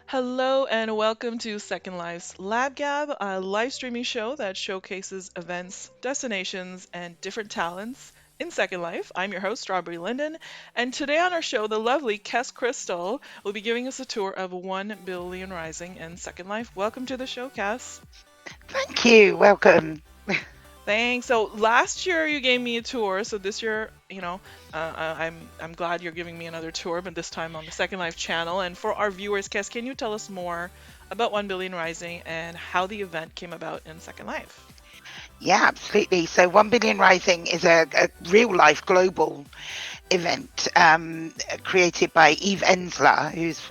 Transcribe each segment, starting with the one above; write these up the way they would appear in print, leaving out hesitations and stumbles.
Hello and welcome to Second Life's Lab Gab, a live streaming show that showcases events, destinations, and different talents in Second Life. I'm your host, Strawberry Linden, and today on our show, the lovely Kess Crystal will be giving us a tour of 1 Billion Rising in Second Life. Welcome to the show, Kess. Thank you. Welcome. Thanks. So last year you gave me a tour, so this year, I'm glad you're giving me another tour, but this time on the Second Life channel. And for our viewers, Kes, can you tell us more about 1 Billion Rising and how the event came about in Second Life? Yeah, absolutely. So 1 Billion Rising is a real life global event created by Eve Ensler, who's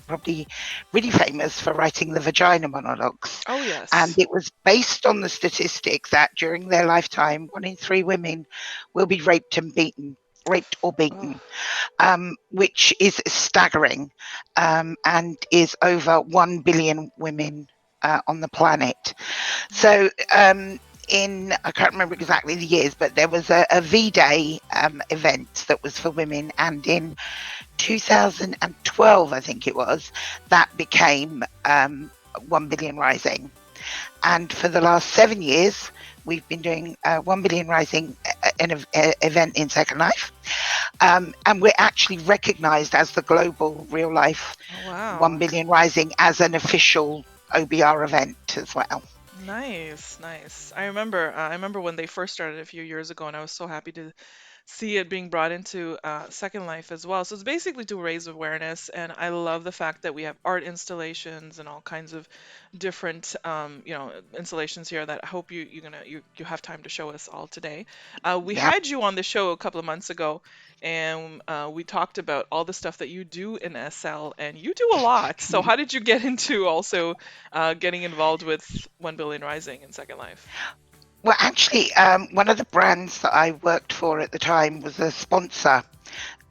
probably really famous for writing the vagina monologues. Oh, And yes. it was based on the statistics that during their lifetime, 1 in 3 women will be raped or Oh, beaten, which is staggering, and is over 1 billion women on the planet. So, I can't remember exactly the years, but there was a V-Day event that was for women, and in 2012, I think it was, that became 1 Billion Rising. And for the last 7 years, we've been doing 1 Billion Rising, an event in Second Life. And we're actually recognized as the global real life oh, 1 wow. Billion Rising as an official OBR event as well. Nice, nice. I remember when they first started a few years ago, and I was so happy to see it being brought into Second Life as well. So it's basically to raise awareness, and I love the fact that we have art installations and all kinds of different, installations here that I hope you have time to show us all today. We Yeah. had you on the show a couple of months ago, and we talked about all the stuff that you do in SL, and you do a lot. So how did you get into also getting involved with 1 Billion Rising in Second Life? Well, actually, one of the brands that I worked for at the time was a sponsor,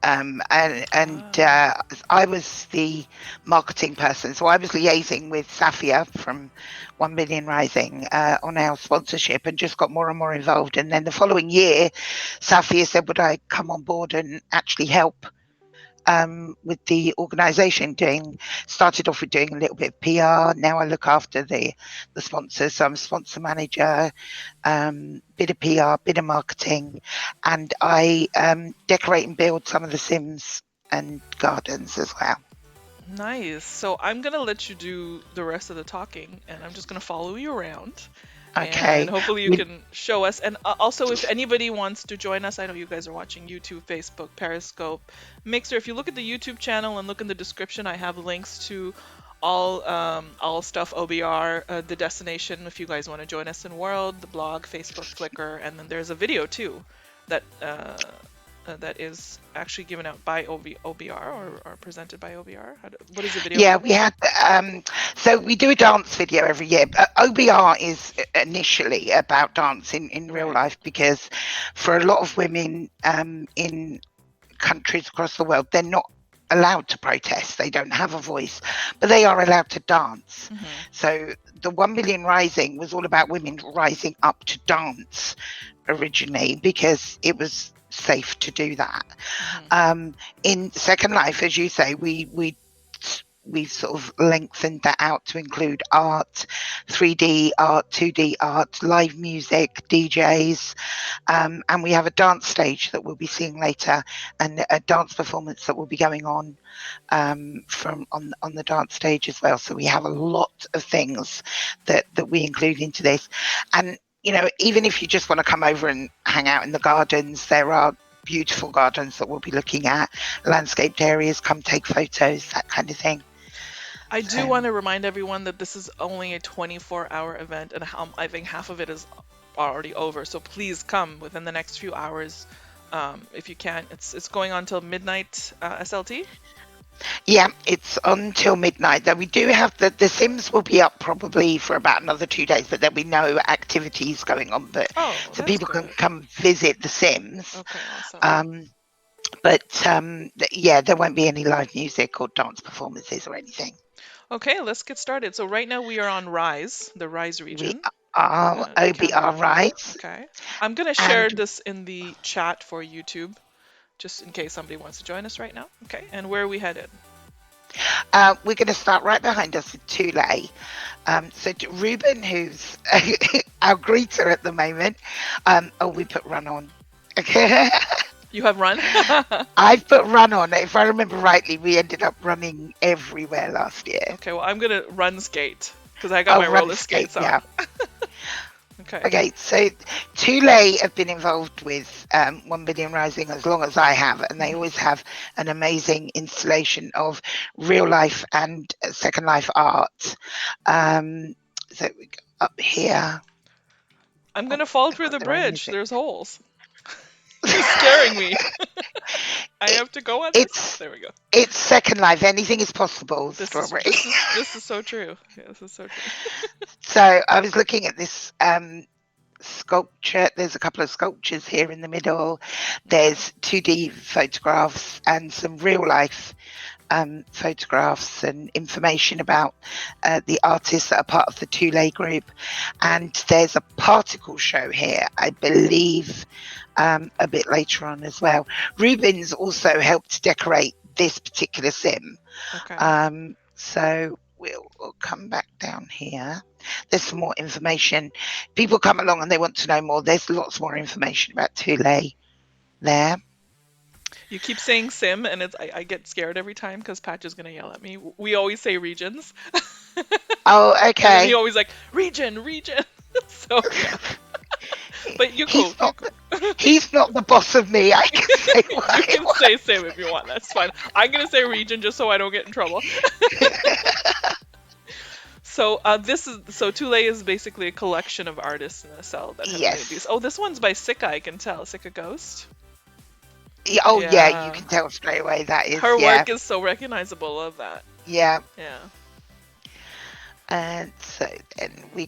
and Ah, I was the marketing person, so I was liaising with Safia from 1 Billion Rising on our sponsorship, and just got more and more involved. And then the following year, Safia said, "Would I come on board and actually help?" With the organisation, doing started off with doing a little bit of PR. Now I look after the sponsors, so I'm a sponsor manager, bit of PR, bit of marketing, and I decorate and build some of the Sims and gardens as well. nice. So I'm gonna let you do the rest of the talking, and I'm just gonna follow you around, and Okay, hopefully you we, can show us. And also, if anybody wants to join us, I know you guys are watching YouTube, Facebook, Periscope, Mixer. If you look at the YouTube channel and look in the description, I have links to all stuff OBR, the destination. If you guys want to join us in World, the blog, Facebook, Flickr, and then there's a video too that that is actually given out by OBR or presented by OBR. What is the video yeah, called? we had. So we do a dance video every year. OBR is initially about dance in real Right. life, because for a lot of women in countries across the world, they're not allowed to protest. They don't have a voice, but they are allowed to dance. Hmm. So the 1 Million Rising was all about women rising up to dance originally, because it was safe to do that. Hmm. In Second Life, as you say, we sort of lengthened that out to include art, 3D art, 2D art, live music, DJs, and we have a dance stage that we'll be seeing later, and a dance performance that will be going on from on the dance stage as well. So we have a lot of things that we include into this, and even if you just want to come over and hang out in the gardens, there are beautiful gardens that we'll be looking at, landscaped areas, come take photos, that kind of thing. I do So want to remind everyone that this is only a 24-hour event, and I think half of it is already over. So please come within the next few hours, if you can. It's going on till midnight SLT. yeah, it's until midnight. Though we do have the Sims will be up probably for about another 2 days, but there'll be no activities going on. But Oh, so that's people can good. come visit the Sims. Okay, awesome. Um, but yeah, there won't be any live music or dance performances or anything. Okay, let's get started. So right now we are on Rise, the Rise We region, are the OBR campaign. rights, Okay. I'm gonna share and this in the chat for YouTube, just in case somebody wants to join us right now. Okay, and where are we headed? We're going to start right behind us with Tule. So Ruben, who's our greeter at the moment, we put run on. Okay. You have run? I've put run on. If I remember rightly, we ended up running everywhere last year. Okay, well, I'm gonna run skate because I got Oh, my run roller skate, skates on. yeah. Okay. Okay, so Tule have been involved with 1 Billion Rising as long as I have, and they always have an amazing installation of real life and Second Life art. So we go up here. I'm Oh, gonna fall they've through got the their own bridge. music. There's holes. You're scaring me. I It, have to go on this? it's There we go. it's Second Life. Anything is possible, This is Strawberry. this is this is so true. Yeah, this is so true. So I was looking at this sculpture. There's a couple of sculptures here in the middle. There's 2D photographs and some real life photographs and information about the artists that are part of the Tule group. And there's a particle show here, I believe, a bit later on as well. Ruben's also helped decorate this particular sim. Okay. So we'll come back down here. There's some more information. People come along and they want to know more. There's lots more information about Tule there. You keep saying sim, and I get scared every time because Patch is gonna yell at me. We always say regions, Oh, and then he okay. always like region. So yeah, but you cool, He's you not. cool. He's not the boss of me. I can say what You I can want. say sim if you want. That's fine. I'm gonna say region just so I don't get in trouble. So Tule is basically a collection of artists in a cell that have made these. Yes. Oh, this one's by Sika. I can tell. Sika Ghost. Yeah, oh, yeah. You Yeah, can tell straight away that is. her Yeah. work is so recognizable. Love that. Yeah. Yeah. And so then we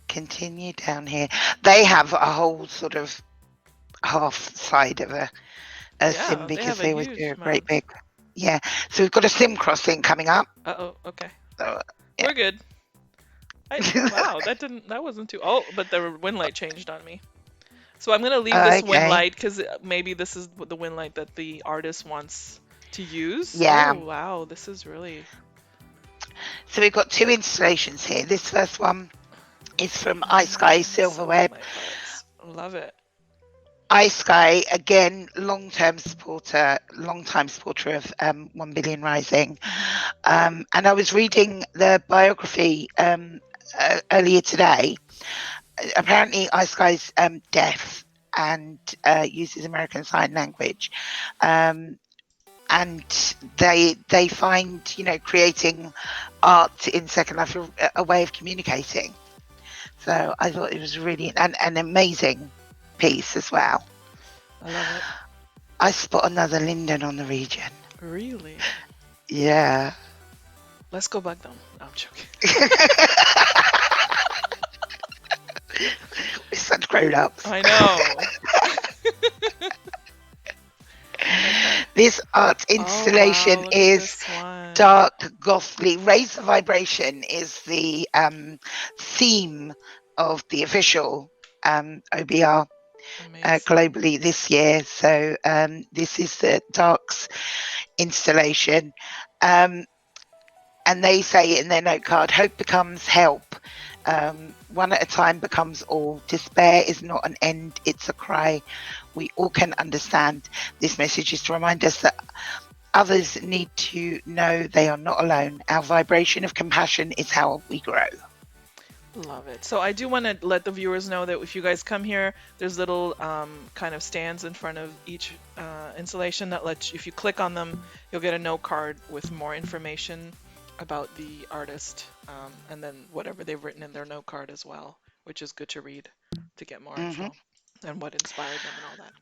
continue down here. They have a whole sort of half side of a sim Yeah, they because have a they always do huge a great amount. big. Yeah. So we've got a sim crossing coming up. Uh-oh, okay. So, We're good. Wow, that wasn't too. Oh, but the wind light changed on me. So I'm gonna leave this wind okay. light because maybe this is the wind light that the artist wants to use. Oh Yeah. wow, this is really. So we've got two installations here. This first one is from Ice Sky Silver Silverweb. light parts. Love it. Ice Sky, again, long-time supporter of 1 Billion Rising. And I was reading the biography earlier today. Apparently, Ice Sky's deaf and uses American Sign Language. And they find, creating art in Second Life a way of communicating. So I thought it was really an amazing piece as well. I love it. I spot another Linden on the region. Really. Yeah. Let's go bug them. No, I'm joking. We're such grown ups. I know. This art Oh installation wow, look at is this one. dark, ghostly. Raise the Vibration is the theme of the official OBR Amazing. globally this year. So this is the Darks installation. And they say in their note card, hope becomes help. One at a time becomes all. Despair is not an end, it's a cry. We all can understand. This message is to remind us that others need to know they are not alone. Our vibration of compassion is how we grow. Love it. So I do want to let the viewers know that if you guys come here, there's little kind of stands in front of each installation that lets you, if you click on them, you'll get a note card with more information about the artist and then whatever they've written in their note card as well, which is good to read to get more info and what inspired them and all that.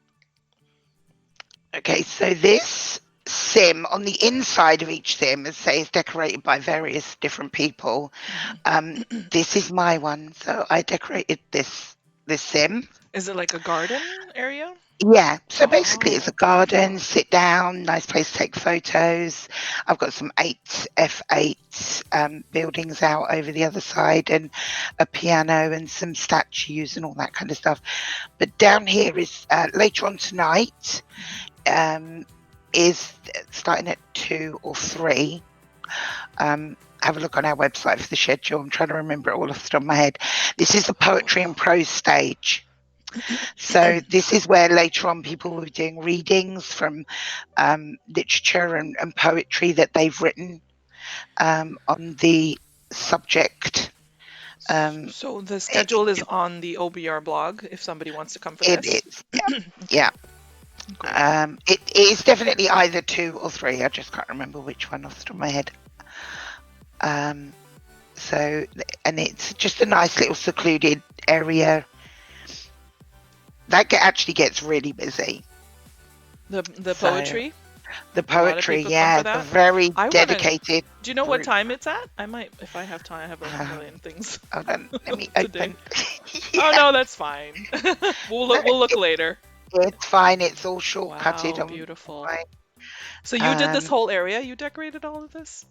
Okay, so this sim on the inside of each sim, as say, is decorated by various different people. This is my one, so I decorated this sim. Is it like a garden area? Yeah, so basically it's a Oh, garden, sit down, nice place to take photos. I've got some F8 buildings out over the other side and a piano and some statues and all that kind of stuff. But down here is later on tonight, is starting at 2 or 3. Have a look on our website for the schedule. I'm trying to remember it all off the top of my head. This is the Oh, poetry and prose stage. So this is where later on people will be doing readings from literature and poetry that they've written on the subject. so the It, schedule is on the OBR blog if somebody wants to come for it this. is, Okay, yeah. great. It is definitely either 2 or 3. I just can't remember which one off the top of my head. So, and it's just a nice little secluded area. That actually gets really busy. The So poetry, the a lot of poetry, people come for yeah, a that. very I want to. dedicated Do you know what group. time it's at? I might, if I have time. I have a Um, million things Hold on, let me today. open. Oh Yeah, no, that's fine. We'll no, look. We'll look later. it's fine. It's all shortcutted Wow, on beautiful. my. So you did this Um, whole area? You decorated all of this?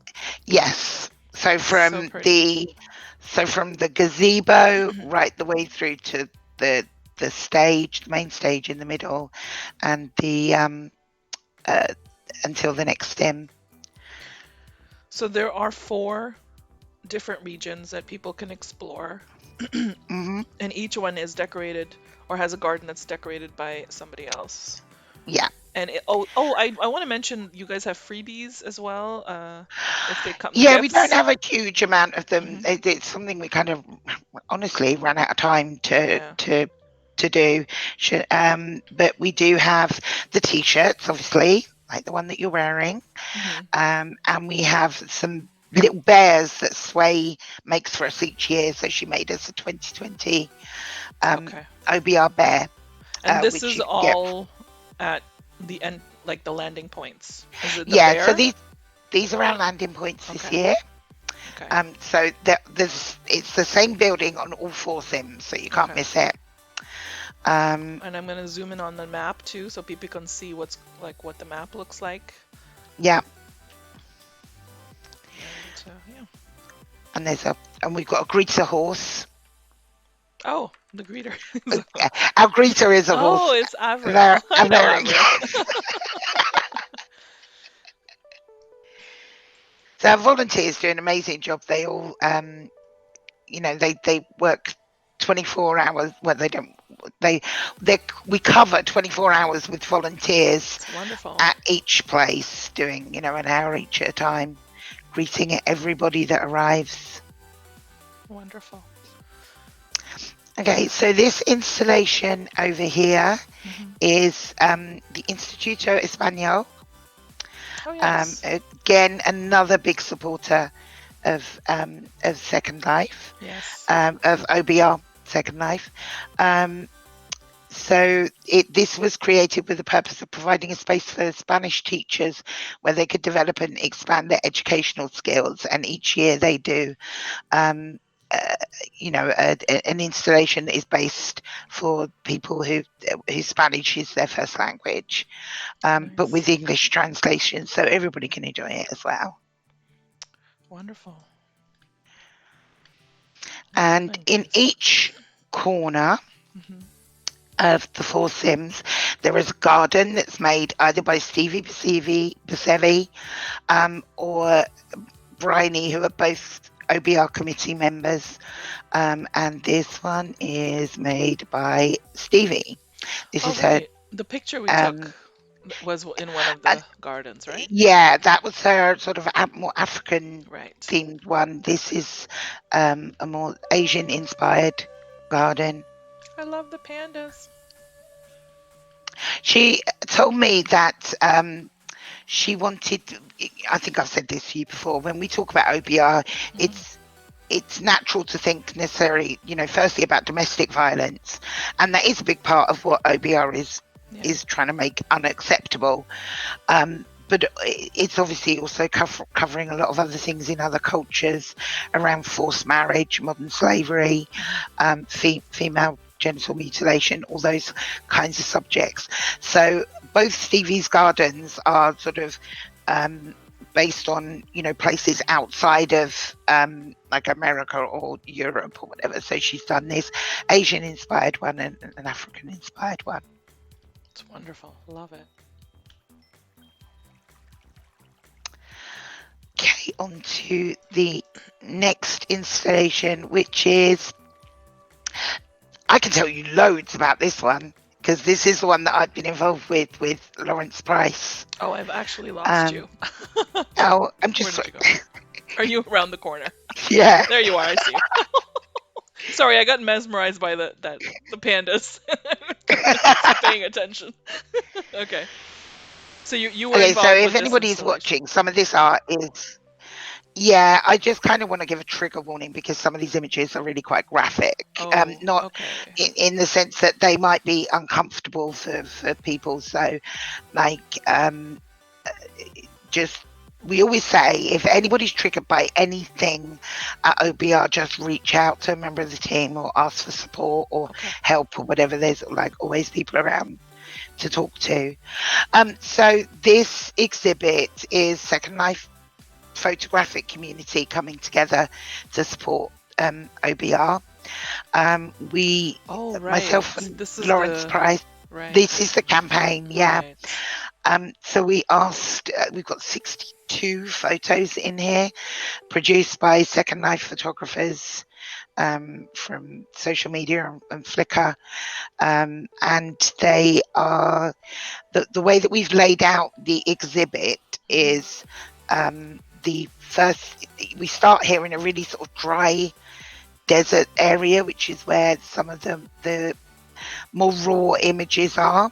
yes. So So from pretty. the from the gazebo right the way through to the stage, the main stage in the middle, and the uh, until the next stem. So there are 4 different regions that people can explore, Hmm. and each one is decorated or has a garden that's decorated by somebody else. Yeah. And I want to mention you guys have freebies as well. If they come, Yeah, we don't gifts. have a huge amount of them. Hmm. It's something we kind of honestly ran out of time Yeah. to do. But we do have the t-shirts, obviously, like the one that you're wearing, Hmm. and we have some little bears that Sway makes for us each year. So she made us a 2020 Okay. OBR bear, And this which is you can get. all at the end, like the landing points. Is it the Yeah, so bear? these are our landing points this Okay. year. Okay. So there's it's the same building on all 4 sims, so you can't Okay. miss it. Um, And I'm gonna zoom in on the map too, so people can see what's like what the map looks like. yeah, And yeah. and we've got a greeter horse. Oh, the greeter. Our greeter is a Oh, horse. it's Avril. There, I and know there. Avril. So our volunteers do an amazing job. They all, they work 24 hours. Well, they don't. They we cover 24 hours with volunteers It's wonderful. at each place, doing an hour each at a time, greeting everybody that arrives. Wonderful. Okay, so this installation over here Hmm. is the Instituto Espanol. Oh, yes. Again, another big supporter of Second Life, Yes. of OBR Second Life. So this was created with the purpose of providing a space for Spanish teachers where they could develop and expand their educational skills. And each year they do, um, uh, an installation that is based for people whose Spanish is their first language, but Nice. with English translation, so everybody can enjoy it as well. Wonderful. And Thank in you. each corner Hmm. of the 4 sims, there is a garden that's made either by Stevie Basevi, or Bryony, who are both OBR committee members. And this one is made by Stevie. This Oh, is her. right. The picture we took Um, was in one of uh, the gardens, right? yeah, that was her sort of more African Right. themed one. This is a more Asian inspired garden. I love the pandas. She told me that she wanted. I think I've said this to you before. When we talk about OBR, Hmm. it's natural to think necessarily, firstly about domestic violence, and that is a big part of what OBR Yeah. is trying to make unacceptable. But it's obviously also covering a lot of other things in other cultures around forced marriage, modern slavery, Hmm. female genital mutilation, all those kinds of subjects. So both Stevie's Gardens are sort of based on places outside of like America or Europe or whatever. So she's done this Asian inspired one and an African inspired one. It's wonderful. Love it. Okay, on to the next installation, which is, I can tell you loads about this one because this is the one that I've been involved with Lawrence Price. Oh, I've actually lost you. Oh, I'm Where just did you go? Are you around the corner? yeah. There you are. I see you. Sorry, I got mesmerized by the pandas. Couldn't stop paying attention. Okay. So you were Okay, so involved if with this anybody is installation. watching, some of this art is, yeah, I just kind of want to give a trigger warning because some of these images are really quite graphic. Oh, Not okay. in the sense that they might be uncomfortable for people. So, like, just we always say if anybody's triggered by anything at OBR, just reach out to a member of the team or ask for support or Okay. help or whatever. There's like always people around to talk to. So this exhibit is Second Life photographic community coming together to support OBR. We, Oh, myself right. and This is Lawrence the Price, right. this is the campaign, yeah. Right. So we asked, we've got 62 photos in here, produced by Second Life photographers from social media and Flickr. And they are, the way that we've laid out the exhibit is the first, we start here in a really sort of dry desert area, which is where some of the more raw images are.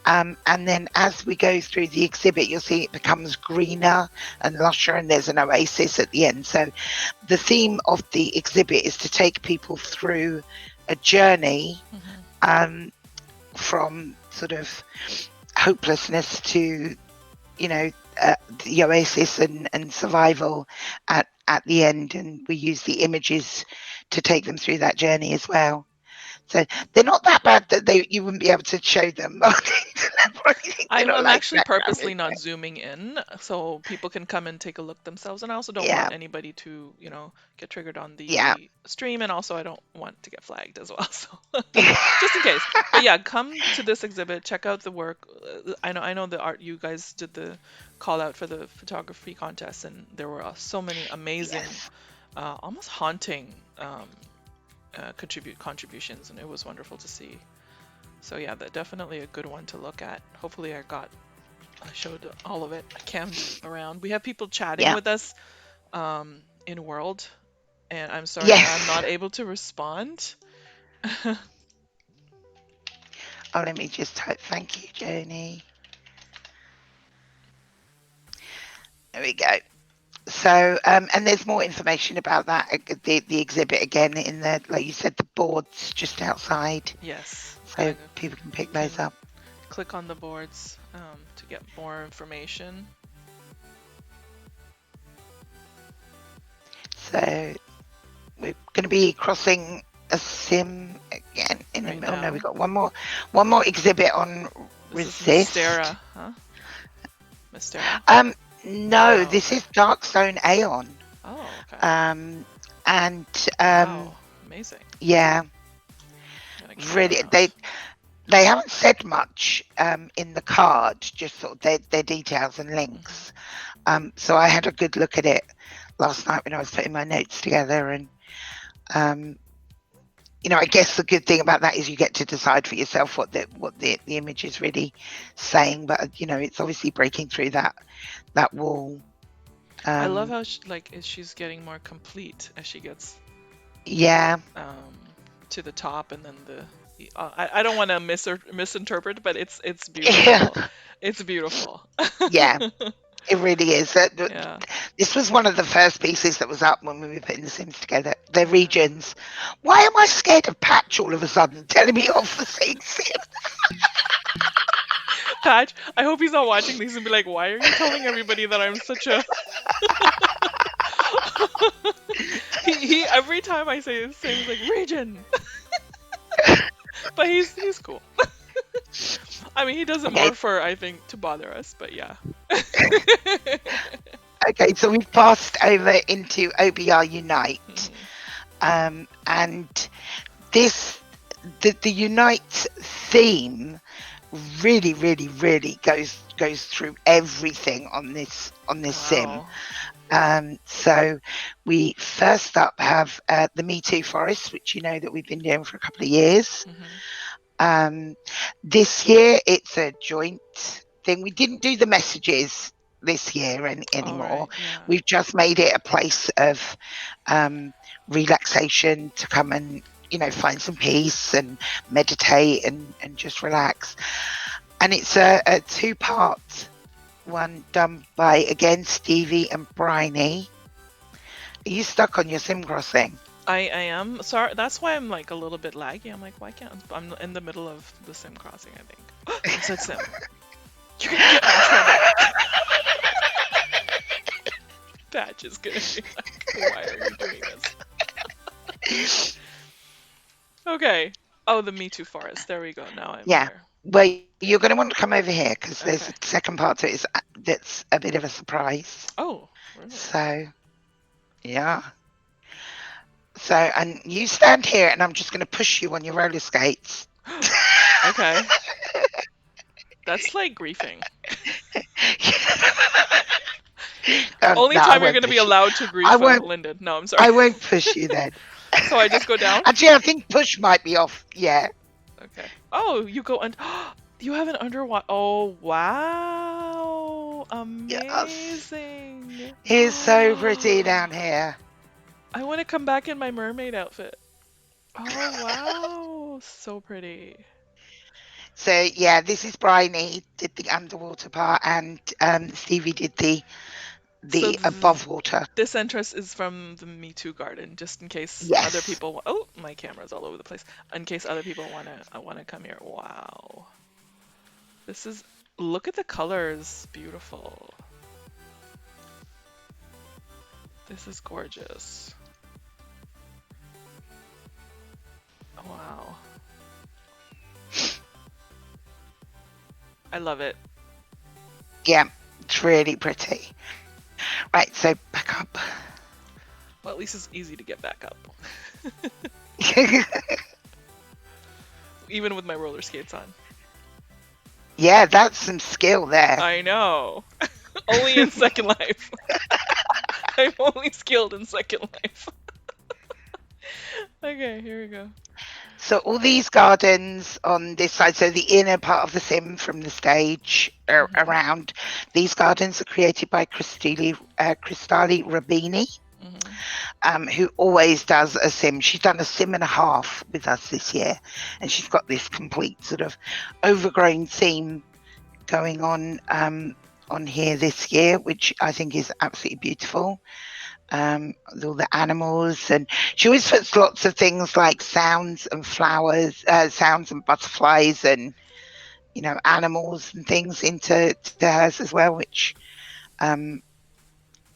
And then as we go through the exhibit, you'll see it becomes greener and lusher, and there's an oasis at the end. So the theme of the exhibit is to take people through a journey from sort of hopelessness to, you know, the oasis and survival at the end. And we use the images to take them through that journey as well. So they're not that bad that you wouldn't be able to show them. They're not I'm like actually background. purposely not zooming in so people can come and take a look themselves. And I also don't Yeah, want anybody to, get triggered on yeah. the stream. And also, I don't want to get flagged as well. So just in case. But yeah, come to this exhibit, check out the work. I know the art, you guys did the call out for the photography contest, and there were so many amazing, Yes. almost haunting contributions, and it was wonderful to see. So yeah, that definitely a good one to look at. Hopefully I showed all of it. I cammed around. We have people chatting Yeah. with us in World, and I'm sorry I'm Yes. not able to respond. Oh, let me just type. Thank you, Joni. There we go. So, and there's more information about that, the exhibit again in the, like you said, the boards just outside. Yes, So people can pick those up. click on the boards to get more information. So we're going to be crossing a sim again in Right the middle. No, now. we've got one more exhibit on This is resist. Mystera, huh? Mystera? No, Oh, this okay. is Darkstone Aeon. Oh, okay. And Wow, amazing. yeah, Gotta check really, that out. they haven't said much in the card, just sort of their details and links. So I had a good look at it last night when I was putting my notes together, and I guess the good thing about that is you get to decide for yourself what the image is really saying. But it's obviously breaking through that wall. I love how she's getting more complete as she gets Yeah. to the top, and then I don't want to misinterpret, but it's Yeah. beautiful. It's beautiful. Yeah. It really is. Yeah. This was one of the first pieces that was up when we were putting the Sims together. The regions. Why am I scared of Patch all of a sudden telling me off for saying Sims? Patch, I hope he's not watching these and be like, why are you telling everybody that I'm such a he every time I say his name he's like region. But he's cool. I mean, he does it Okay. more for, I think, to bother us, but yeah. Okay, so we've passed over into OBR Unite. And this the Unite theme really goes through everything on this sim. Wow. So we first up have the Meaty Forest, which you know that we've been doing for a couple of years. Hmm. Um, this year it's a joint thing. We didn't do the messages this year All anymore. right, yeah. We've just made it a place of um, relaxation to come and find some peace and meditate and just relax. And it's a two-part one done by again Stevie and Bryony. Are you stuck on your sim crossing? I am sorry. That's why I'm like a little bit laggy. I'm like, why can't I'm in the middle of the sim crossing, I think. I said sim. You're gonna get me in trouble. Patch is gonna be like, why are you doing this? Okay. Oh, the Me Too Forest. There we go. Now I'm Yeah. here. Well, you're going to want to come over here because there's Okay. a second part to it that's a bit of a surprise. Oh, really? So, yeah. So, and you stand here and I'm just going to push you on your roller skates. Okay. That's like griefing. Only No, I time you're won't gonna be push you. allowed to I grief, won't. Linden. No, I'm sorry. I won't push you then. So I just go down? Actually, I think push might be off. Yeah. Okay. Oh, you go and you have an underwater. Oh, wow. Yes. Amazing. It's so pretty down here. I want to come back in my mermaid outfit. Oh, wow. So pretty. So yeah, this is Bryony did the underwater part, and Stevie did So the above water. this entrance is from the Me Too Garden, just in case other Yes. people. Oh, my camera's all over the place. In case other people wanna come here. Wow. This is. Look at the colors. Beautiful. This is gorgeous. Wow. I love it. Yeah, it's really pretty. Right, so back up. Well, at least it's easy to get back up, even with my roller skates on. Yeah, that's some skill there. I know. Only in Second Life. I'm only skilled in Second Life. Okay, here we go. So all these gardens on this side, so the inner part of the sim from the stage Hmm. around, these gardens are created by Cristali Rabini, Hmm. who always does a sim. She's done a sim and a half with us this year, and she's got this complete sort of overgrown theme going on here this year, which I think is absolutely beautiful. With all the animals, and she always puts lots of things like sounds and flowers, sounds and butterflies, and animals and things into hers as well, um,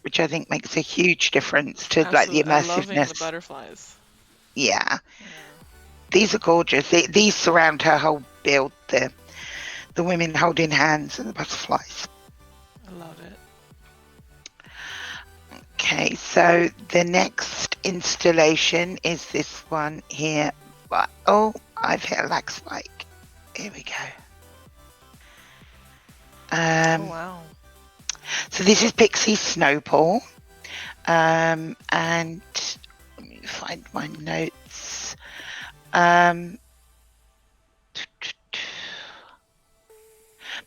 which I think makes a huge difference to like the Absolutely. I'm loving the immersiveness. butterflies. Yeah, Yeah, these are gorgeous. These surround her whole build. The women holding hands and the butterflies. I love it. Okay, so the next installation is this one here. But oh, I've hit a lag spike. Here we go. Oh, wow. So this is Pixie Snowball. And let me find my notes.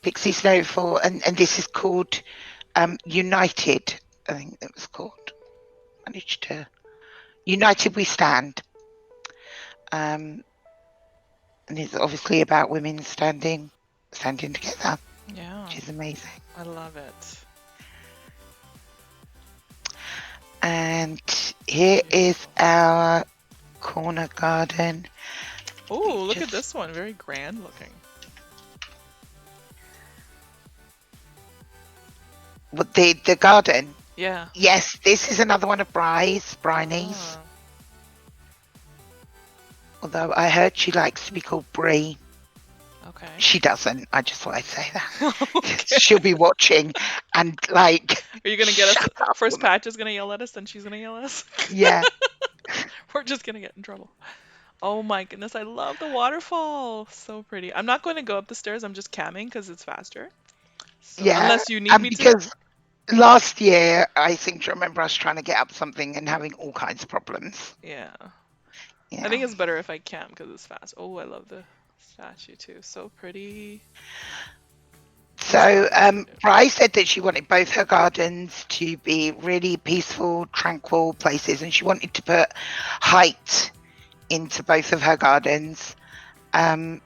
Pixie Snowball, and this is called United. I think it was called. Managed to United We Stand. And it's obviously about women standing together, Yeah, which is amazing. I love it. And here is Beautiful. our corner garden. Oh, look at Just this one. Very grand looking. what the garden. Yeah. Yes, this is another one of Bryony's. Ah, Although I heard she likes to be called Bree. okay. She doesn't. I just thought I'd say that. Okay. She'll be watching and like, Are you gonna get us? shut up, First woman. Patch is gonna yell at us, then she's gonna yell at us. Yeah, We're just gonna get in trouble. Oh my goodness, I love the waterfall. So pretty. I'm not going to go up the stairs. I'm just camming because it's faster. So yeah. unless you need And me to. Last year, I seem to remember us trying to get up something and having all kinds of problems. Yeah. I Yeah. think it's better if I can because it's fast. Oh, I love the statue too. So pretty. Who's So, garden is it? Bri said that she wanted both her gardens to be really peaceful, tranquil places, and she wanted to put height into both of her gardens. Um,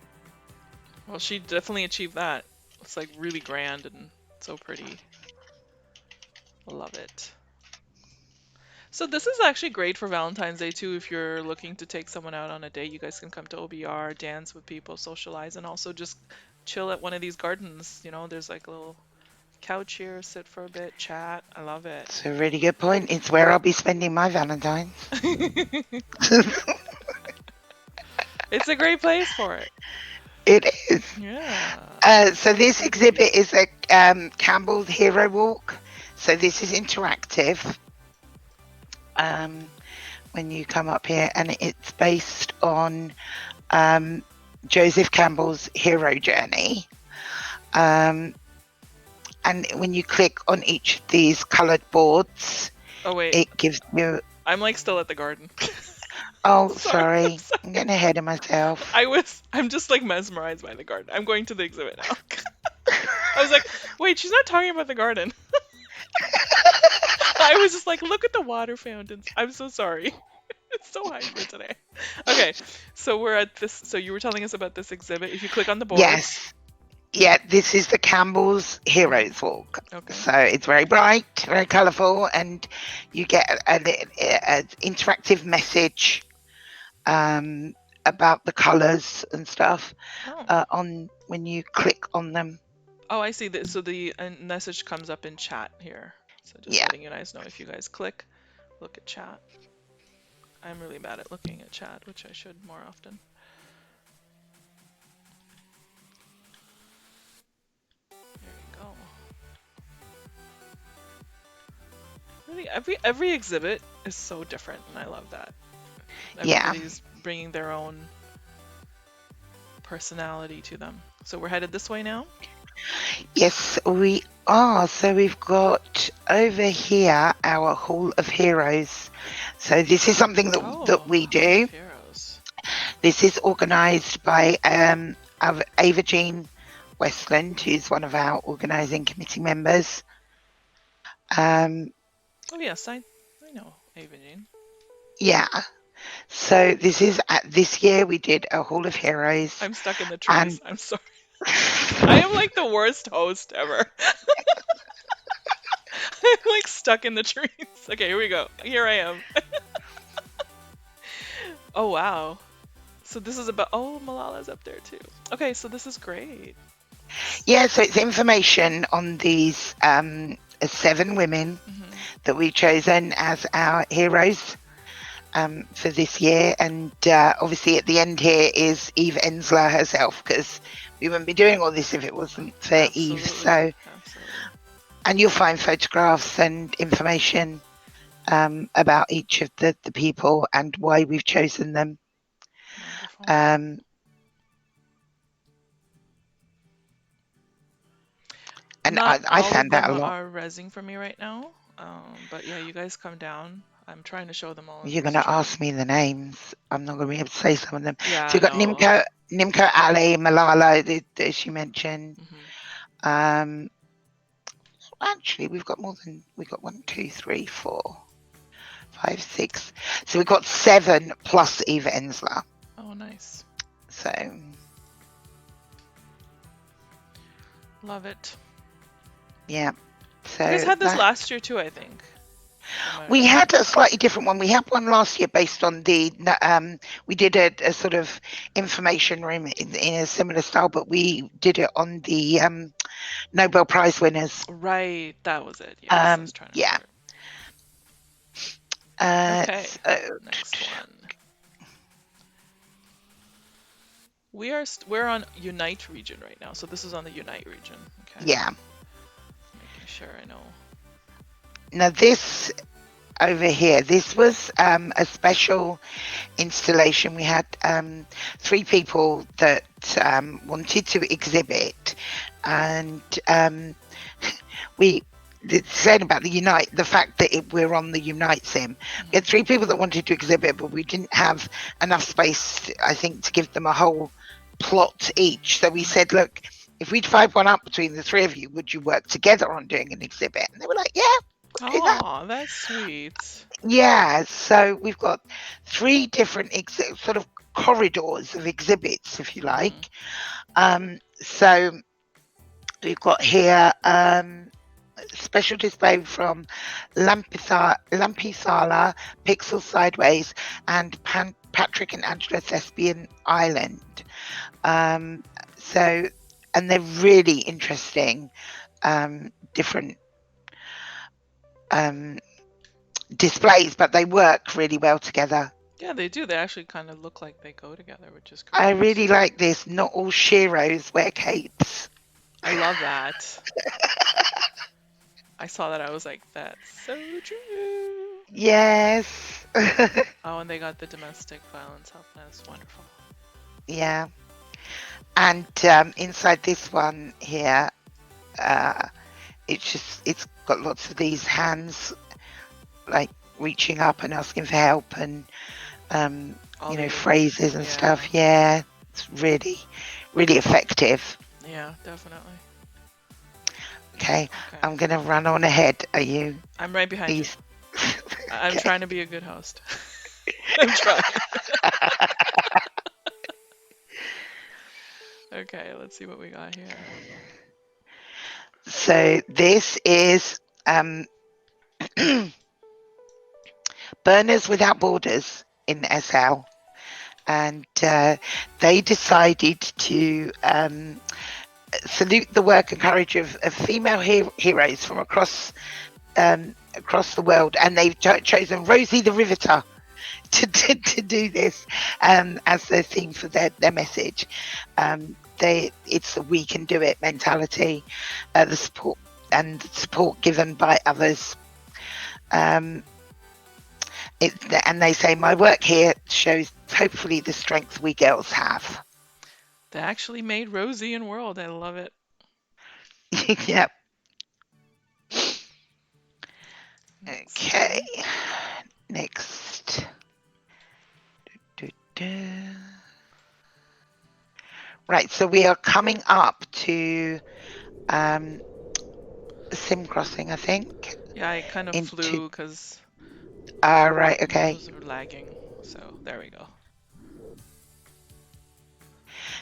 Well, she definitely achieved that. It's like really grand and so pretty. I love it. So this is actually great for Valentine's Day too. If you're looking to take someone out on a date, you guys can come to OBR, dance with people, socialize, and also just chill at one of these gardens. There's like a little couch here, sit for a bit, chat. I love it. it's a really good point. It's where I'll be spending my Valentine's. It's a great place for it. It is. Yeah. So this exhibit is a Campbell's Hero Walk. So this is interactive. When you come up here, and it's based on Joseph Campbell's hero journey. And when you click on each of these coloured boards, Oh wait, it gives you. I'm like still at the garden. Oh, Sorry, I'm sorry, sorry. I'm getting ahead of myself. I'm just like mesmerized by the garden. I'm going to the exhibit now. I was like, wait, she's not talking about the garden. I was just like, look at the water fountains. I'm so sorry. It's so hyper today. Okay, so we're at this. So you were telling us about this exhibit. If you click on the boards. Yes, yeah, this is the Campbell's Mhm. Heroes Walk. Okay. So it's very bright, very colourful, and you get an interactive message about the colours and stuff Oh. on when you click on them. Oh, I see. So the message comes up in chat here. So just Yeah. letting you guys know if you guys click, look at chat. I'm really bad at looking at chat, which I should more often. There you go. Really, every exhibit is so different, and I love that. Yeah. Everybody's bringing their own personality to them. So we're headed this way now. Yes, we are. So we've got over here our Hall of Heroes. So this is something that Oh, we Hall do. of Heroes. This is organised by Ava Jean Westland, who's one of our organising committee members. Um, Oh yes, I know Avenging. yeah. So this year we did a Hall of Heroes, I'm stuck in the trees. and I'm sorry. I am like the worst host ever. I'm like stuck in the trees. Okay, here we go. Here I am. Oh wow. So this is about. Oh, Malala's up there too. Okay, so this is great. yeah, so it's information on these 7 women Hmm. that we've chosen as our heroes for this year. And obviously at the end here is Eve Ensler herself, because we wouldn't be doing all this if it wasn't for Eve. Absolutely. So, Absolutely. and you'll find photographs and information about each of the people and why we've chosen them. Wonderful. Um, and Not I all of found out them a lot. are rezzing for me right now. But yeah, you guys come down. I'm trying to show them all in You're this going to chat. ask me the names. I'm not going to be able to say some of them. Yeah, So you've got no. Nimco Ali, Malala, as she mentioned. Hmm. Um, Actually, we've got more than we've got 1, 2, 3, 4, 5, 6. So we've got 7 plus Eva Ensler. Oh, nice. So Love it. yeah. You guys So had this that last year too, I think. we had a slightly different one. We had one last year based on the. We did a sort of information room in a similar style, but we did it on the Nobel Prize winners. Right, that was it. Yes, I was trying to Yeah. remember. Okay, So next one. We're on Unite region right now, so this is on the Unite region. Okay. yeah. Making sure I know. Now this over here, this was a special installation. We had 3 people that wanted to exhibit, and we saying about the fact that we're on the Unite sim. We had 3 people that wanted to exhibit, but we didn't have enough space, I think, to give them a whole plot each. So we said, look, if we divide one up between the 3 of you, would you work together on doing an exhibit? And they were like, yeah, we'll do that. Oh, that's sweet. Yeah, so we've got 3 different sort of corridors of exhibits, if you like. So we've got here special display from Lampisala, Pixel Sideways, and Patrick and Angela Thespian Island. So, and they're really interesting, different displays, but they work really well together. Yeah, they do. They actually kind of look like they go together, which is I great. really like this. Not all sheroes wear capes. I love that. I saw that. I was like, that's so true. Yes. Oh, and they got the domestic violence helpline. That's wonderful. Yeah. And inside this one here, it's got lots of these hands like reaching up and asking for help, and phrases and stuff. Yeah, it's really, really effective. Yeah, definitely. Okay, I'm gonna run on ahead. Are you? I'm right behind you. I'm trying to be a good host. I'm trying. Okay, let's see what we got here. So this is Burners Without Borders in SL, and they decided to salute the work and courage of female heroes from across the world, and they've chosen Rosie the Riveter to do this as their theme for their message. It's the we can do it mentality, the support given by others. And they say my work here shows hopefully the strength we girls have. They actually made Rosie in World. I love it. Yep. Okay. Next. Right, so we are coming up to Sim Crossing, I think. Yeah, I kind of flew because right, okay. It was lagging. So there we go.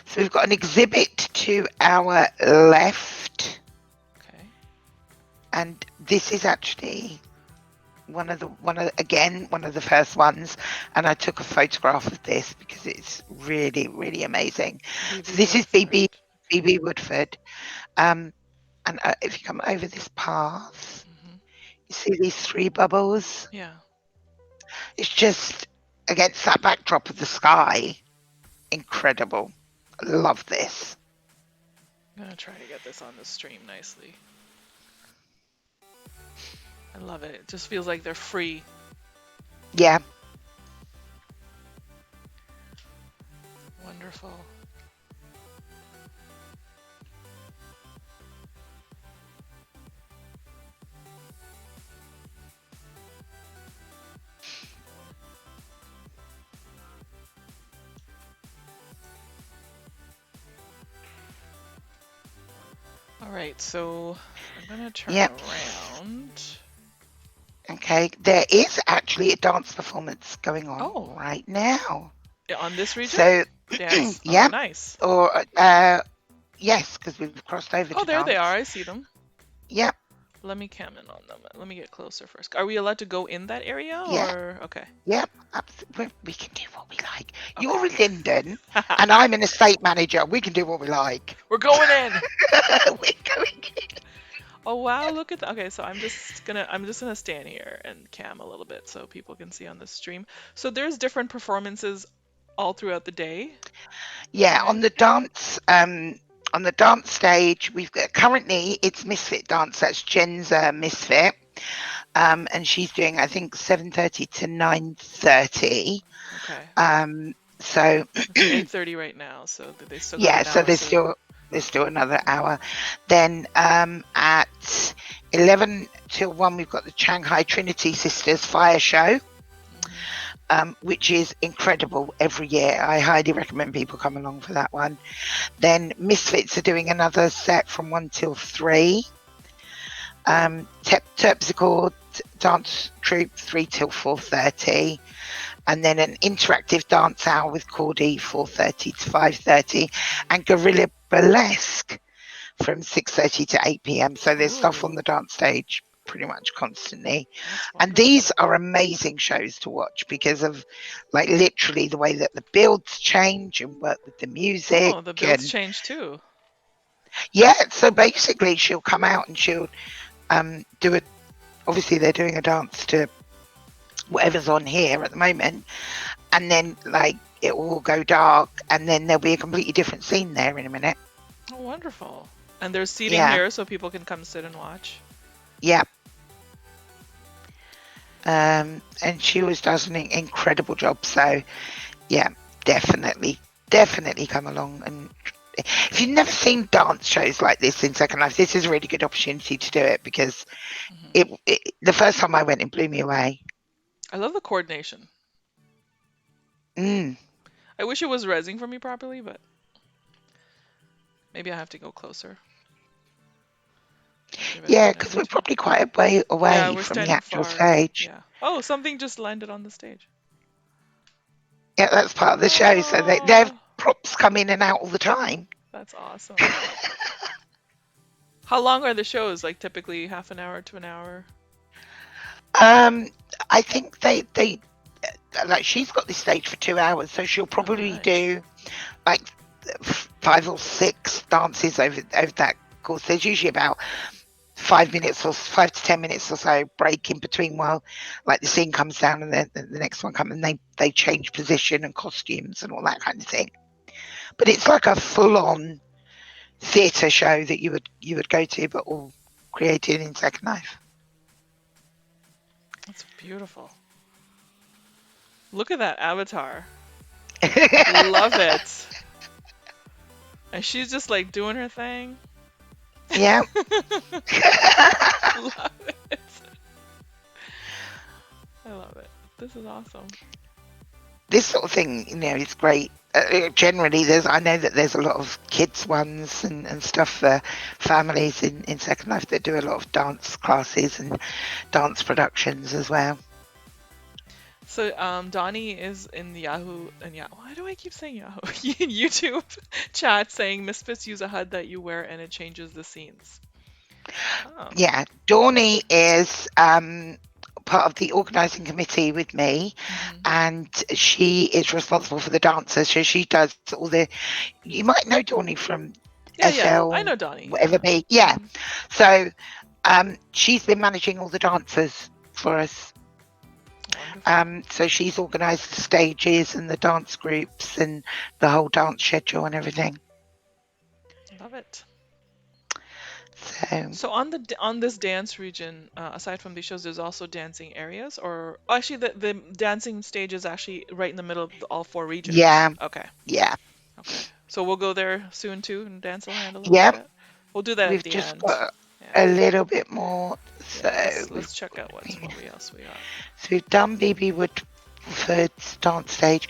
So we've got an exhibit to our left. Okay. And this is actually one of the first ones, and I took a photograph of this because it's really, really amazing. So this is Phoebe Woodford, and if you come over this path, you see these 3 bubbles. Yeah. It's just against that backdrop of the sky, incredible. I love this. I'm gonna try to get this on the stream nicely. I love it. It just feels like they're free. Yeah. Wonderful. All right, so I'm gonna turn around. Okay, there is actually a dance performance going on right now. On this region? So, dance. yeah. Oh, nice. Or, yes, because we've crossed over to there dance. they are. I see them. Yep. Let me cam in on them. Let me get closer first. Are we allowed to go in that area? Yeah. Or? Okay. Yep. We can do what we like. Okay. You're in Linden, and I'm an estate manager. We can do what we like. We're going in. We're going in. Oh wow, look at that. Okay, so I'm just gonna stand here and cam a little bit so people can see on the stream. So there's different performances all throughout the day. Yeah, on the dance stage, we've got currently it's Misfit Dance. That's Jen's Misfit, and she's doing I think 7:30 to 9:30. Okay. So it's 8:30 right now, so they still so there's still let's do another hour. Then at 11 till 1, we've got the Shanghai Trinity Sisters Fire Show, which is incredible every year. I highly recommend people come along for that one. Then Misfits are doing another set from 1 till 3. Terpsichore dance troupe 3 till 4:30, and then an interactive dance hour with Cordy 4:30 to 5:30, and Guerrilla Burlesque from 6:30 to 8 p.m. So there's stuff on Ooh, the dance stage pretty much constantly. that's And wonderful. these are amazing shows to watch because of like literally the way that the builds change and work with the music. Oh, the builds And change too. yeah, so basically she'll come out and she'll do it. Obviously they're doing a dance to whatever's on here at the moment, and then like it will go dark and then there'll be a completely different scene there in a minute. Oh, wonderful. And there's seating Yeah, here so people can come sit and watch. yeah. And she always does an incredible job. So yeah, definitely come along. And if you've never seen dance shows like this in Second Life, this is a really good opportunity to do it because Hmm. the first time I went, it blew me away. I love the coordination. Mm. I wish it was resing for me properly, but maybe I have to go closer and give it Yeah, an because we're opportunity. probably quite a way Yeah, away we're from the standing actual far. stage. Yeah. Oh, something just landed on the stage. Yeah, that's part of the show. So they have Oh, props come in and out all the time. that's awesome. How long are the shows? Like typically half an hour to an hour? Um, I think they like she's got this stage for 2 hours, so she'll Oh, probably nice. do like 5 or 6 dances over that course. There's usually about 5 minutes or 5 to 10 minutes or so break in between while like the scene comes down and then the next one comes, and they change position and costumes and all that kind of thing. But it's like a full on theatre show that you would go to, but all created in Second Life. That's beautiful. Look at that avatar. Love it. And she's just like doing her thing. Yeah. Love it. I love it. This is awesome. This sort of thing, is great. Generally, I know that there's a lot of kids ones and stuff for families in Second Life that do a lot of dance classes and dance productions as well. So, Donnie is in the Yahoo and yeah, why do I keep saying Yahoo? In YouTube chat saying Misfits use a HUD that you wear and it changes the scenes. Oh. Yeah, Dawny is part of the organising committee with me, Hmm. and she is responsible for the dancers. So she does all the. You might know Dawny from Yeah, yeah. I SL, know Donnie. whatever Yeah. be. Yeah. Hmm. So she's been managing all the dancers for us. Wonderful. So she's organised the stages and the dance groups and the whole dance schedule and everything. Love it. So So on on this dance region, aside from these shows, there's also dancing areas, or oh, actually the dancing stage is actually right in the middle of all four regions. yeah, Okay, yeah, okay. So we'll go there soon too and dance around a little yeah. bit. We'll do that at We've the just end. got Yeah, a little bit more. yeah. So Let's check out what we else we got. we've done Phoebe Woodford's dance stage.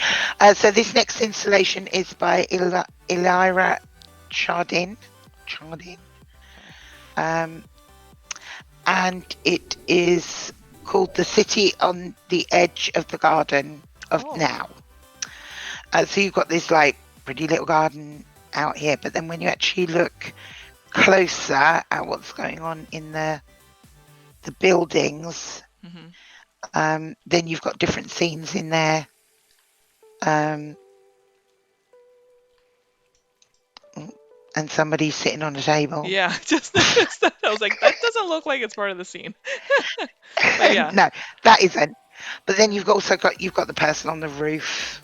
So this next installation is by Elira Chardin. Chardin. Okay. Um, and it is called The City on the Edge of the Garden of Oh, Now. So you've got this like pretty little garden out here, but then when you actually look closer at what's going on in the buildings, hmm, then you've got different scenes in there. Um, and somebody's sitting on a table. yeah. Just noticed that. I was like, that doesn't look like it's part of the scene. But yeah, No, that isn't. But then yeah. you've got the person on the roof.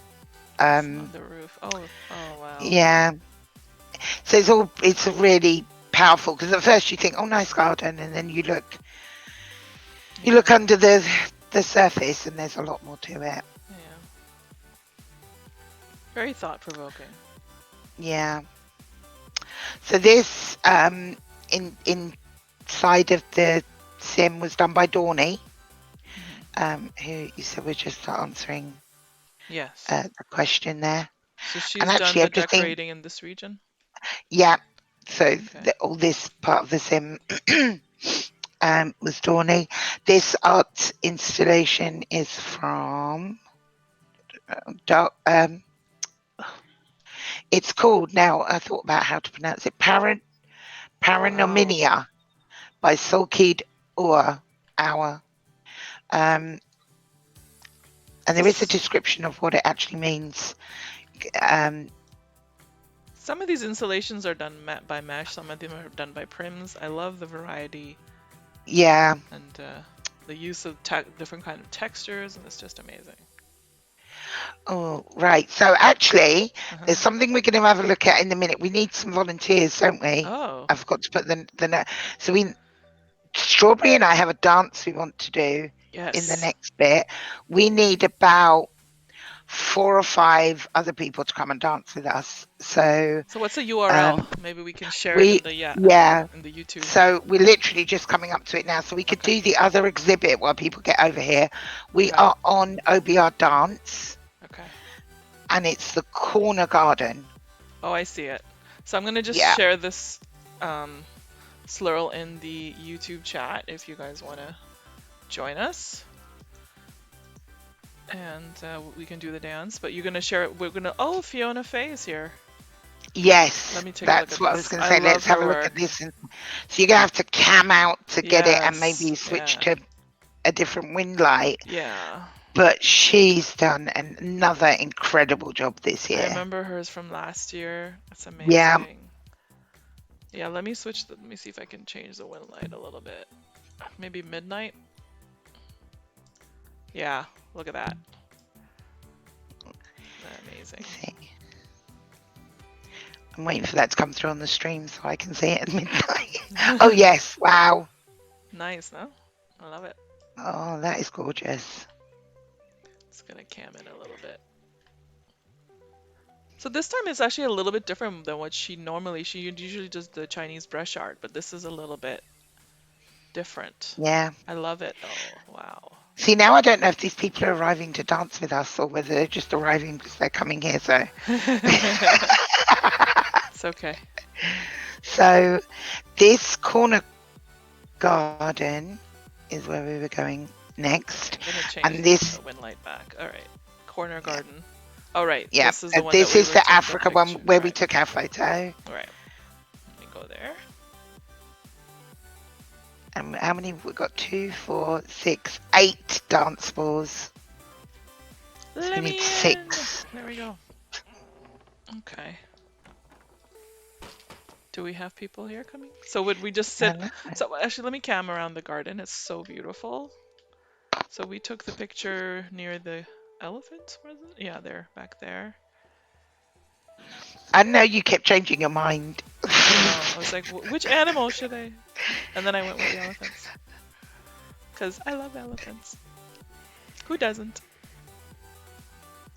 Person on Um, the roof. Oh, oh wow. yeah. So it's really powerful because at first you think, oh, nice garden, and then you look Yeah, under the surface, and there's a lot more to it. yeah. Very thought provoking. Yeah. So this inside of the sim was done by Dawny, who you said we're just answering Yes. the question there. So And she's done actually, the I've just seen, decorating in this region. yeah. So Okay. all this part of the sim was Dawny. This art installation is from it's called now. I thought about how to pronounce it. Wow. Paranominia by Solkid Hour. Um, and there is a This description of what it actually means. Um, Some of these installations are done by Mesh. Some of them are done by Prims. I love the variety yeah. and the use of different kind of textures, and it's just amazing. Oh, right. So actually, Uh-huh. there's something we're going to have a look at in a minute. We need some volunteers, don't we? Oh, I forgot to put the note. So Strawberry and I have a dance we want to do in the yes. next bit. We need about 4 or 5 other people to come and dance with us. So So what's the URL? um, Maybe we can share it we in the yeah. in the YouTube. So we're literally just coming up to it now. So we could Okay. do the other exhibit while people get over here. We Okay. are on OBR Dance, Okay. and it's the corner garden. Oh, I see it. So I'm gonna just Yeah. share this um, slurl in the YouTube chat if you guys want to join us, and we can do the dance. But you're gonna share it. We're gonna. Oh, Fiona Faye is here. Let Yes, me take a look that's at what I was this. going to I say. love Let's have her a look at work. this. And so you're going to have to cam out to get it and Yes. maybe switch Yeah. to a different wind light. Yeah. But she's done another incredible job this I year. remember hers from last year. It's Yeah. amazing. Yeah, let me switch let me see if I can change the wind light a little bit. Maybe midnight? Yeah, look at that. Amazing. I'm waiting for that to come through on the stream so I can see it at midnight. Oh, yes. Wow. Nice, no? I love it. Oh, that is gorgeous. Just gonna cam in a little bit. So this time it's actually a little bit different than what she usually does the Chinese brush art, but this is a little bit different. Yeah. I love it though. Wow. See, now I don't know if these people are arriving to dance with us or whether they're just arriving because they're coming here. So, It's okay. so this corner garden is where we were going next. I'm gonna change And this, the wind light back. All right. Corner garden. All right. yeah, This is the one that this we is were the took the Africa one picture. where All we right. took our photo. All right. Let me go there. And how many? We've got 2, 4, 6, 8 dance balls. So we Let need me in. 6. There we go. Okay. Do we have people here coming? So would we just sit? So actually, let me cam around the garden. It's so beautiful. So we took the picture near the elephant, was it? Yeah, there, back there. I know you kept changing your mind. I know. I was like, which animal should I? And then I went with the elephants. Because I love elephants. Who doesn't?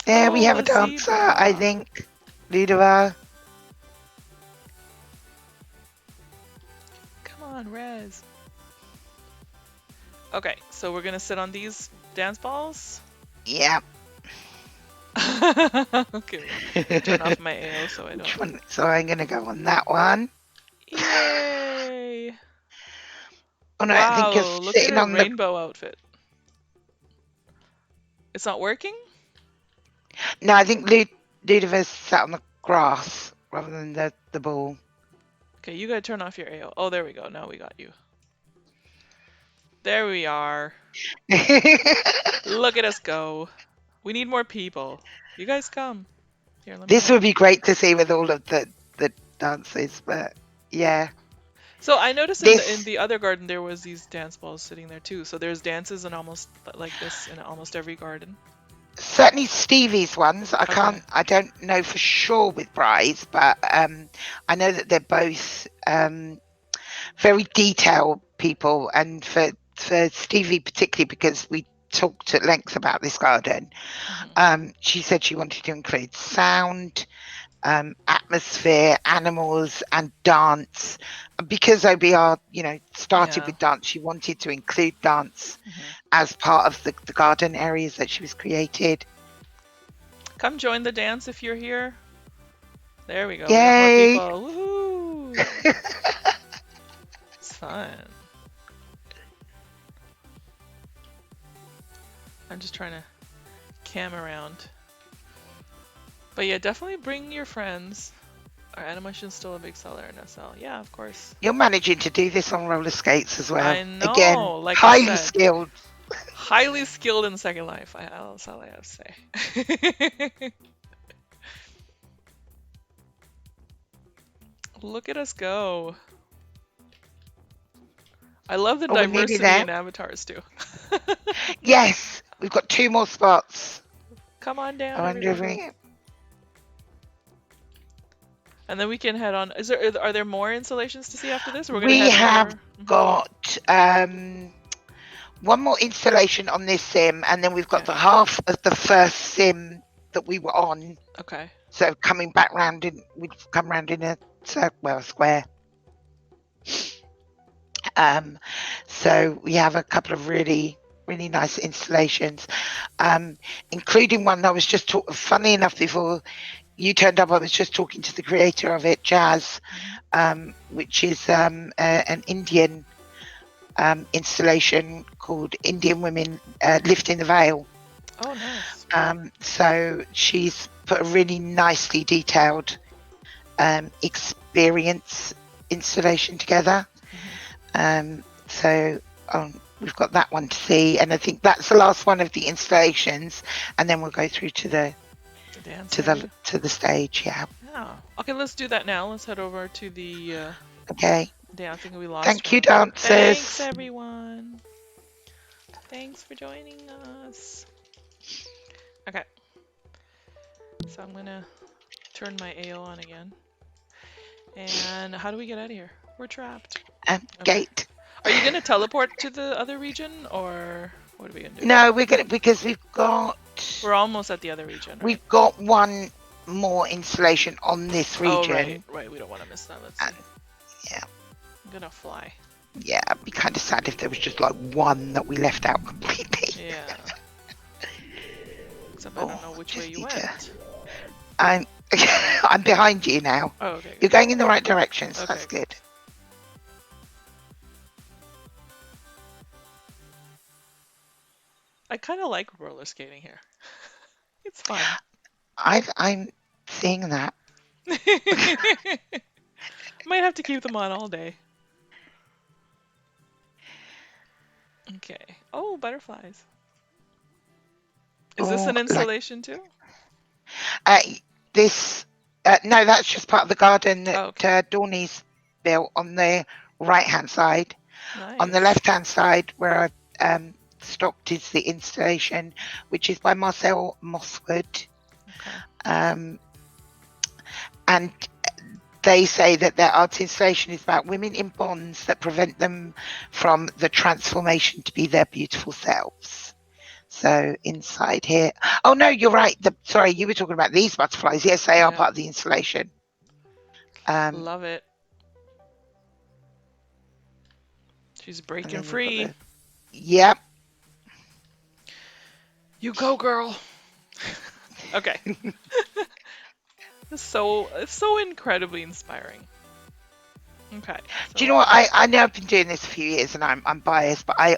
There we have Oh, a dancer, zebra. I think. Ludova. Come on, Rez. Okay, so we're gonna sit on these dance balls. Yeah. Okay, turn off my AO so I don't. One? So I'm going to go on that one. Yay! Oh no, I think you're Wow, look at sitting her on the. rainbow outfit. It's not working? No, I think Ludova's sat on the grass rather than the ball. Okay, you gotta turn off your AO. Oh, there we go. Now we got you. There we are. Look at us go. We need more people. You guys come. Here, let me This help. would be great to see with all of the dances, but yeah. So I noticed in This the other garden there was these dance balls sitting there too. So there's dances in almost like this in almost every garden. certainly Stevie's ones. Okay. I don't know for sure with Bryce, but I know that they're both very detailed people, and for Stevie particularly because we talked at length about this garden. Mm-hmm. She said she wanted to include sound, atmosphere, animals, and dance. Because OBR, started Yeah. with dance, she wanted to include dance Hmm. as part of the garden areas that she was created. Come join the dance if you're here. There we go. We got more Yay! people. Woohoo! It's fun. I'm just trying to cam around. But yeah, definitely bring your friends. Are animations still a big seller in SL? Yeah, of course. You're managing to do this on roller skates as well. I Again, know, like I highly said, skilled. highly skilled in Second Life. That's all I have to say. Look at us go. I love the Oh, we're nearly diversity there. in avatars too. Yes, we've got 2 more spots. Come on I down, wonder if everybody. And then we can head on. Are there more installations to see after this? Or we're gonna we head have over. Mhm. got one more installation on this sim, and then we've got Okay. the half of the first sim that we were on. Okay. So coming back round we'd come round in a square. So we have a couple of really, really nice installations, including one I was just funny enough, before you turned up, I was just talking to the creator of it, Jazz, which is an Indian installation called Indian Women Lifting the Veil. Oh, nice. So she's put a really nicely detailed experience installation together. So we've got that one to see, and I think that's the last one of the installations, and then we'll go through to the dance to the stage. Yeah. Okay, let's do that now. Let's head over to the Okay. dancing. We lost Thank her. you, dancers. Thanks, everyone. Thanks for joining us. Okay. So I'm gonna turn my AO on again. And how do we get out of here? We're trapped. Okay. Gate. Are you gonna teleport to the other region, or what are we gonna do? No, we're gonna, because we've got. We're almost at the other region, right? We've got one more installation on this region. Oh, right. We don't want to miss that. Let's see. Yeah. I'm gonna fly. Yeah, it'd be kind of sad if there was just like one that we left out completely. Yeah. Except I don't know which way you went. I'm behind you now. Oh, okay. You're going in the right direction, so Okay. that's good. I kind of like roller skating here. It's fun. I'm seeing that. Might have to keep them on all day. Okay. Oh, butterflies. Is this an installation too? No, that's just part of the garden that okay. Dorney's built on the right-hand side. Nice. On the left-hand side, where I stopped, is the installation, which is by Marcel Mosswood. Okay. And they say that their art installation is about women in bonds that prevent them from the transformation to be their beautiful selves. So inside here, oh no, you're right. Sorry, you were talking about these butterflies. Yes, they are part of the installation. Love it. She's breaking free. Yep. You go, girl. Okay. It's so incredibly inspiring. Okay. So. Do you know what? I know I've been doing this a few years, and I'm biased, but I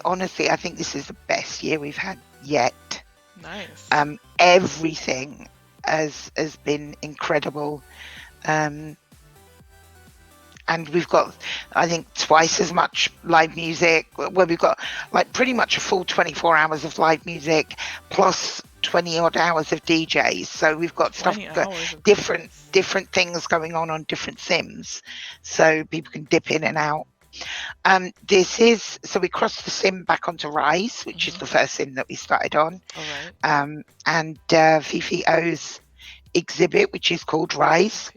think this is the best year we've had yet. Nice. Everything has been incredible. And we've got, I think, twice as much live music, where we've got like pretty much a full 24 hours of live music plus 20 odd hours of DJs. So we've got stuff, different things going on different sims, so people can dip in and out. So we crossed the sim back onto Rise, which is the first sim that we started on. All right. And Fifi O's exhibit, which is called Rise.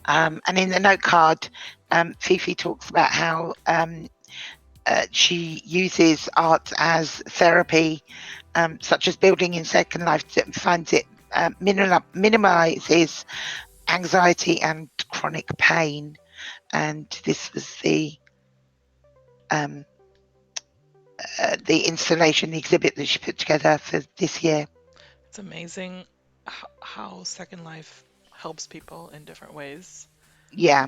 And in the note card, Fifi talks about how she uses art as therapy, such as building in Second Life, that finds it minimizes anxiety and chronic pain. And this was um, the installation, the exhibit that she put together for this year. It's amazing how Second Life helps people in different ways. Yeah,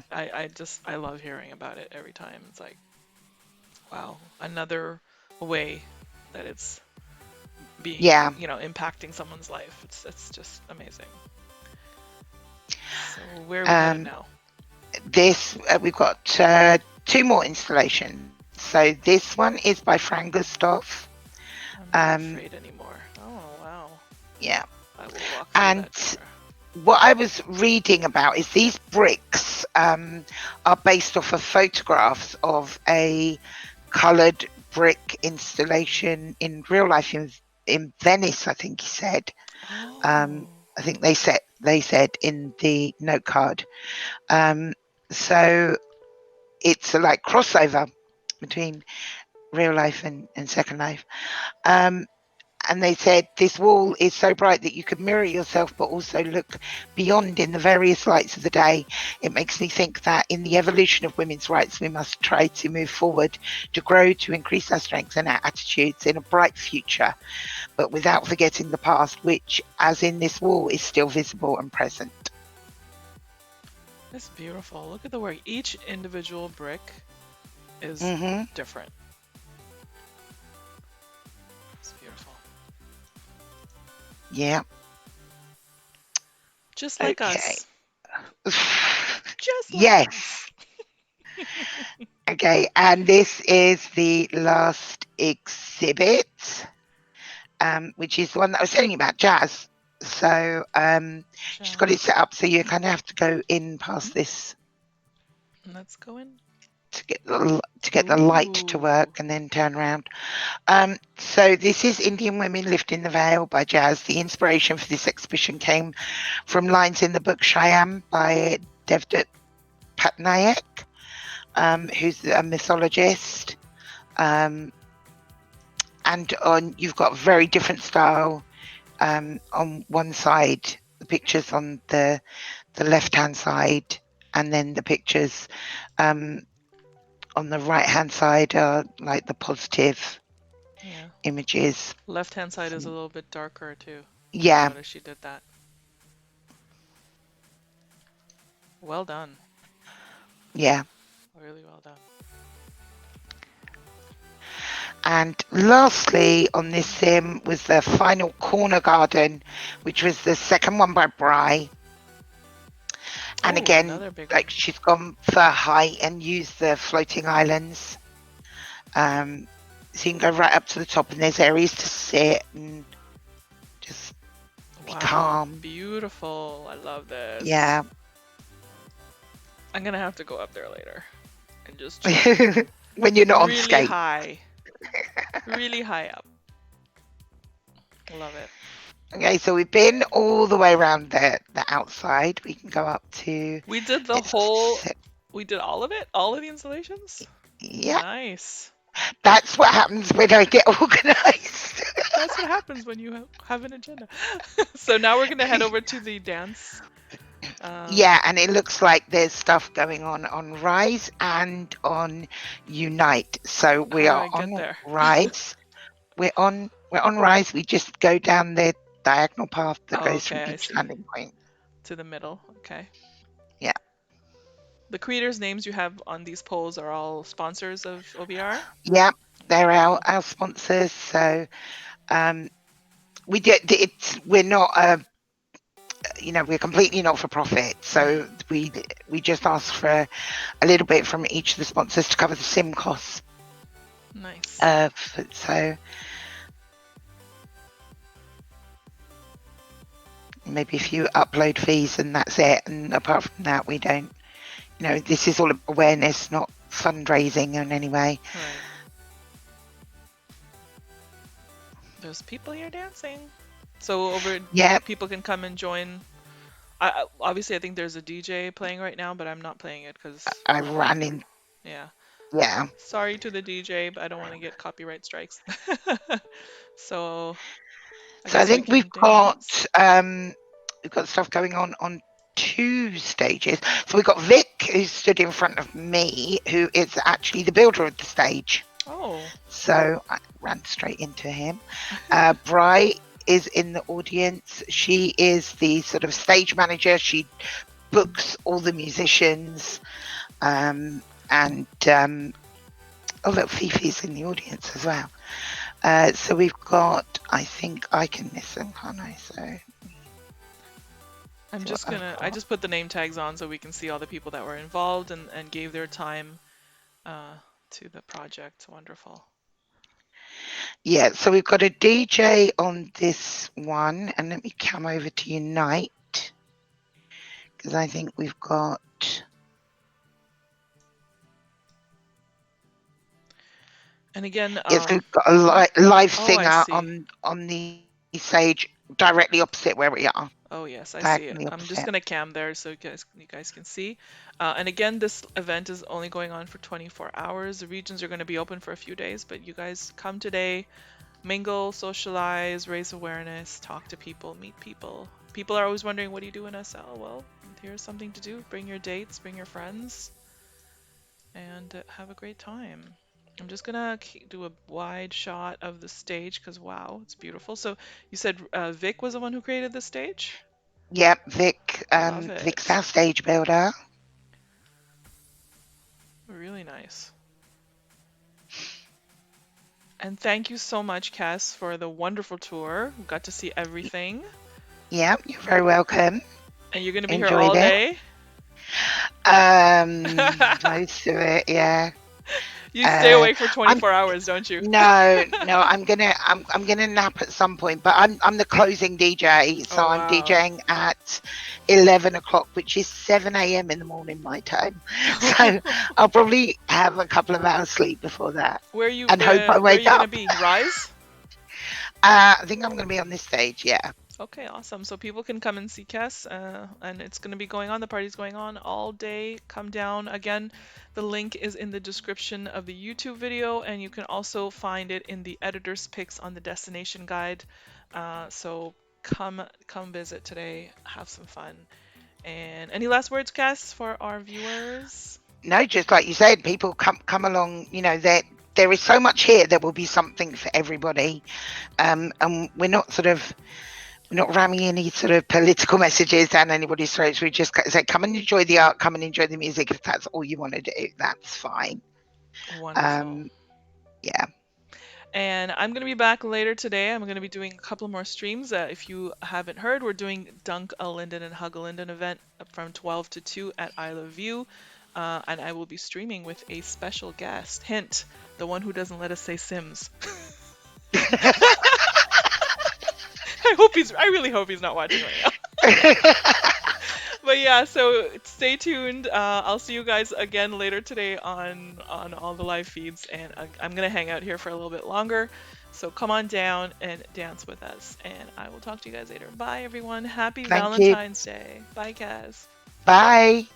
I love hearing about it every time. It's like, wow, another way that it's being, yeah. impacting someone's life. It's just amazing. So where are we headed Um, now? this we've got two more installations. So this one is by Fran Gustav. I'm not Um, afraid anymore. Oh, wow. yeah, I will walk through and that door. what I was reading about is these bricks are based off of photographs of a coloured brick installation in real life in Venice. I think he said. Oh, I think they said in the note card. Um, so it's a like crossover between real life and Second Life. Um, and they said this wall is so bright that you could mirror yourself but also look beyond in the various lights of the day. It makes me think that in the evolution of women's rights we must try to move forward, to grow, to increase our strengths and our attitudes in a bright future, but without forgetting the past, which, as in this wall, is still visible and present. it's beautiful. Look at the work. Each individual brick is Mm-hmm. different. It's beautiful. Yeah. Just like Okay. us. Just like Yes. us. Okay, and this is the last exhibit, which is the one that I was telling you about, jazz. So she's got it Jazz. set up so you kind of have to go in past this Let's go in. to get the light to Ooh. work and then turn around. So this is Indian Women Lifting the Veil by Jazz. The inspiration for this exhibition came from lines in the book Shyam by Devdutt Patnaik, who's a mythologist. Um, and you've got very different style on one side, the pictures on the left hand side, and then the pictures um, on the right hand side are like the positive Yeah. images. Left hand side is a little bit darker too. I Yeah, noticed she did that. Well done. yeah. Really well done. And lastly, on this sim was the final corner garden, which was the second one by Bry. And Oh, again, another big one. like she's gone for height and used the floating islands. Um, so you can go right up to the top, and there's areas to sit and just be Wow, calm. beautiful. I love this. Yeah. I'm gonna have to go up there later and just check. When you're not on Really skate. high. Really high up. Love it. Okay, so we've been all the way around the outside. We can go up to We did the it's whole, we did all of it? All of the installations? yeah. Nice. That's what happens when I get organized. That's what happens when you have an agenda. So now we're gonna head over to the dance. Yeah, and it looks like there's stuff going on Rise and on Unite. So we How do are I get on there? Rise. We're on Rise. We just go down the diagonal path that Oh, goes from okay, I each see. landing point. To the middle. Okay. Yeah. The creators' names you have on these polls are all sponsors of OBR? Yeah. They're our, Beautiful. our sponsors. So um we did it's we're not we're completely not for profit. Hmm. So we just ask for a little bit from each of the sponsors to cover the sim costs. Nice. So maybe a few upload fees and that's it. And apart from that, we don't, this is all awareness, not fundraising in any way. Right. There's people here dancing. So over Yeah, people can come and join. Obviously I think there's a DJ playing right now, but I'm not playing it because I I don't want. ran in. Yeah. Yeah, Sorry to the DJ, but I don't want to get copyright strikes. So I So I so we think can dance. we've got stuff going on two stages. So we've got Vic, who stood in front of me, who is actually the builder of the stage. Oh. So I ran straight into him. Bri is in the audience. She is the sort of stage manager. She books all the musicians. And oh, look, Fifi's in the audience as well. So we've got, I think I can listen, can't I? So I'm what just I've gonna, I got. just put the name tags on so we can see all the people that were involved and gave their time uh, to the project. Wonderful. Yeah, so we've got a DJ on this one, and let me come over to Unite because I think we've got. And again, Yes, we've got a live oh, I singer see. on the stage directly opposite where we are, Oh yes, I see it. diagonally I'm just opposite. gonna cam there so you guys can see. And again, this event is only going on for 24 hours. The regions are going to be open for a few days, but you guys come today, mingle, socialize, raise awareness, talk to people, meet people. People are always wondering, what do you do in SL? Well, here's something to do. Bring your dates, bring your friends, and have a great time. I'm just gonna do a wide shot of the stage because wow, it's beautiful. So you said Vic was the one who created the stage? Yep, Love Vic's it. our stage builder. Really nice. And thank you so much, Kess, for the wonderful tour. We got to see everything. Yep, you're very welcome. And you're gonna be here Enjoyed all it. day? Most of it, yeah. You stay Uh, awake for I'm 24 hours, don't you? no, I'm gonna nap at some point, but I'm the closing DJ, so Oh I'm wow. DJing at 11 o'clock, which is 7 a.m. in the morning my time. So I'll probably have a couple of hours sleep before that, and hope I Where are wake you gonna up. be? Rise? I think I'm gonna be on this stage, yeah. Okay, awesome. So people can come and see Kess, and it's going to be going on. The party's going on all day. Come down. Again, the link is in the description of the YouTube video, and you can also find it in the editor's picks on the destination guide. So come visit today. Have some fun. And any last words, Kess, for our viewers? No, just like you said, people come along. You know, there is so much here. There will be something for everybody, and we're not ramming any sort of political messages down anybody's throats. We just say, come and enjoy the art, come and enjoy the music. If that's all you want to do, that's fine. Wonderful. Um, yeah. And I'm going to be back later today. I'm going to be doing a couple more streams. If you haven't heard, we're doing Dunk a Linden and Hug a Linden event from 12 to 2 at I Love You. And I will be streaming with a special guest. Hint, the one who doesn't let us say Sims. I really hope he's not watching right now. But yeah, so stay tuned. I'll see you guys again later today on all the live feeds, and I'm gonna hang out here for a little bit longer. So come on down and dance with us, and I will talk to you guys later. Bye, everyone. Happy Thank you. Valentine's Day. Bye, Kaz. Bye.